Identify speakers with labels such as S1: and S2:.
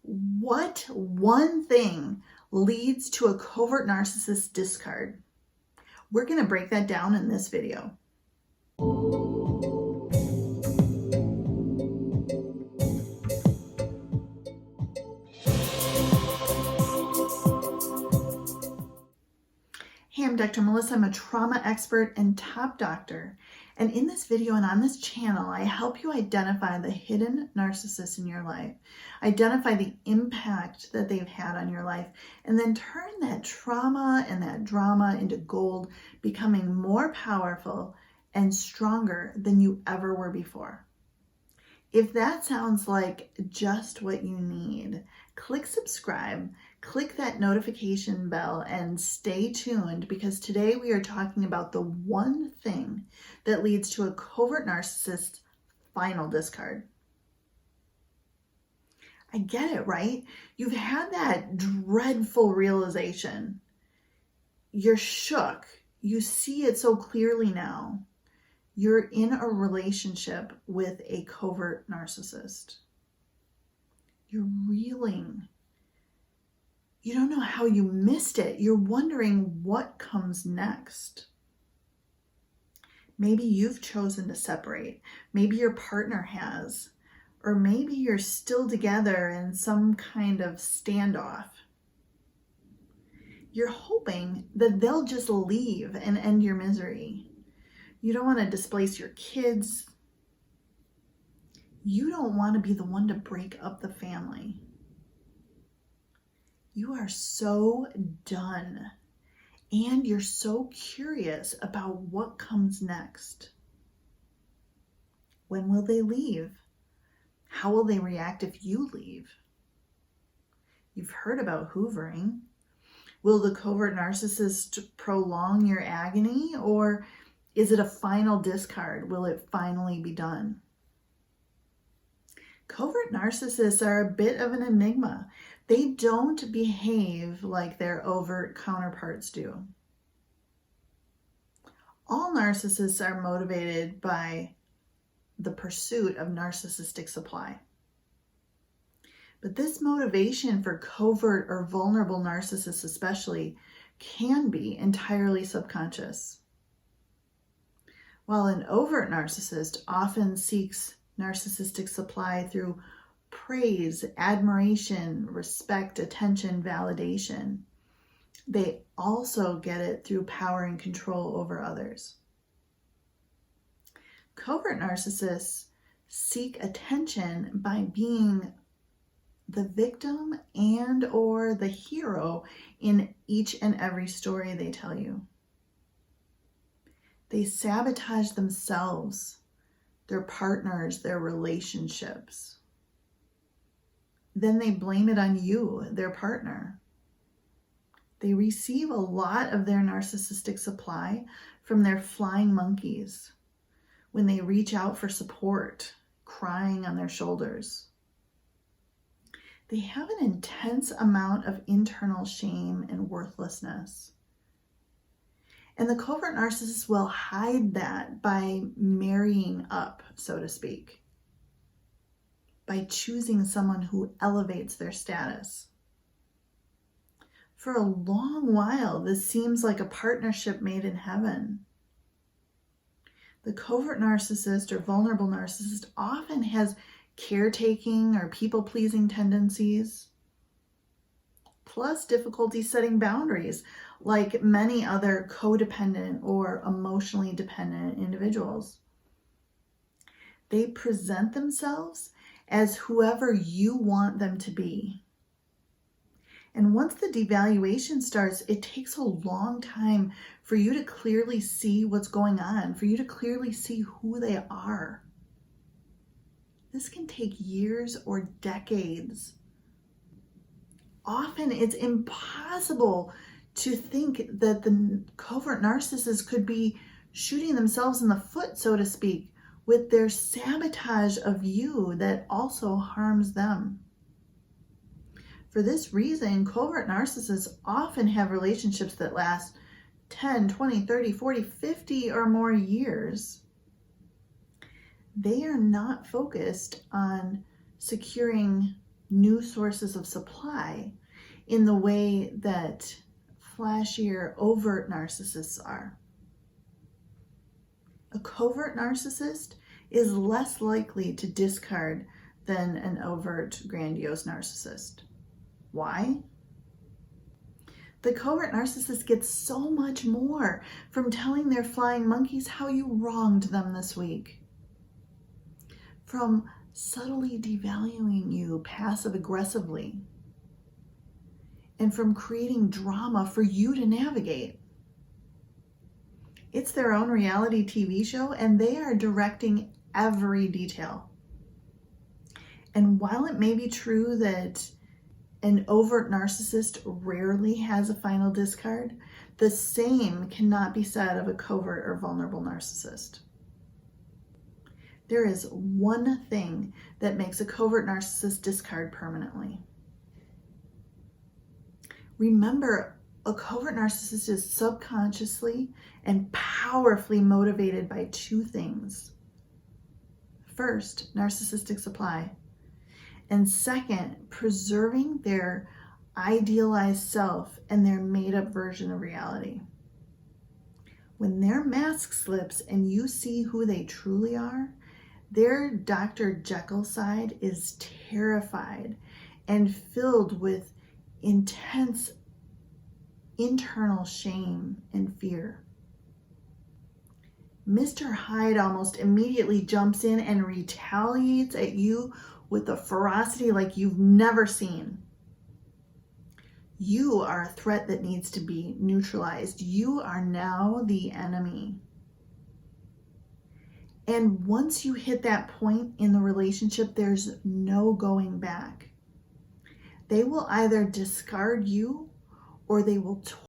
S1: What one thing leads to a covert narcissist discard? We're going to break that down in this video. Hey, I'm Dr. Melissa. I'm a trauma expert and top doctor. And in this video and on this channel, I help you identify the hidden narcissists in your life, identify the impact that they've had on your life, and then turn that trauma and that drama into gold, becoming more powerful and stronger than you ever were before. If that sounds like just what you need, click subscribe, click that notification bell, and stay tuned, because today we are talking about the one thing that leads to a covert narcissist's final discard. I get it, right? You've had that dreadful realization. You're shook. You see it so clearly now. You're in a relationship with a covert narcissist. You're reeling. You don't know how you missed it. You're wondering what comes next. Maybe you've chosen to separate. Maybe your partner has. Or maybe you're still together in some kind of standoff. You're hoping that they'll just leave and end your misery. You don't want to displace your kids. You don't want to be the one to break up the family. You are so done, and you're so curious about what comes next. When will they leave? How will they react if you leave? You've heard about hoovering. Will the covert narcissist prolong your agony, or is it a final discard? Will it finally be done? Covert narcissists are a bit of an enigma. They don't behave like their overt counterparts do. All narcissists are motivated by the pursuit of narcissistic supply. But this motivation for covert or vulnerable narcissists especially can be entirely subconscious. While an overt narcissist often seeks narcissistic supply through praise, admiration, respect, attention, validation, they also get it through power and control over others. Covert narcissists seek attention by being the victim and or the hero in each and every story they tell you. They sabotage themselves, their partners, their relationships. Then they blame it on you, their partner. They receive a lot of their narcissistic supply from their flying monkeys when they reach out for support, crying on their shoulders. They have an intense amount of internal shame and worthlessness. And the covert narcissist will hide that by marrying up, so to speak, by choosing someone who elevates their status. For a long while, this seems like a partnership made in heaven. The covert narcissist or vulnerable narcissist often has caretaking or people-pleasing tendencies, plus difficulty setting boundaries, like many other codependent or emotionally dependent individuals. They present themselves as whoever you want them to be. And once the devaluation starts, it takes a long time for you to clearly see what's going on, for you to clearly see who they are. This can take years or decades. Often it's impossible to think that the covert narcissist could be shooting themselves in the foot, so to speak, with their sabotage of you that also harms them. For this reason, covert narcissists often have relationships that last 10, 20, 30, 40, 50 or more years. They are not focused on securing new sources of supply in the way that flashier, overt narcissists are. A covert narcissist is less likely to discard than an overt, grandiose narcissist. Why? The covert narcissist gets so much more from telling their flying monkeys how you wronged them this week, from subtly devaluing you passive-aggressively, and from creating drama for you to navigate. It's their own reality TV show, and they are directing every detail. And while it may be true that an overt narcissist rarely has a final discard, the same cannot be said of a covert or vulnerable narcissist. There is one thing that makes a covert narcissist discard permanently. Remember, a covert narcissist is subconsciously and powerfully motivated by two things. First, narcissistic supply. And second, preserving their idealized self and their made-up version of reality. When their mask slips and you see who they truly are, their Dr. Jekyll side is terrified and filled with intense internal shame and fear. Mr. Hyde almost immediately jumps in and retaliates at you with a ferocity like you've never seen. You are a threat that needs to be neutralized. You are now the enemy. And once you hit that point in the relationship, there's no going back. They will either discard you or they will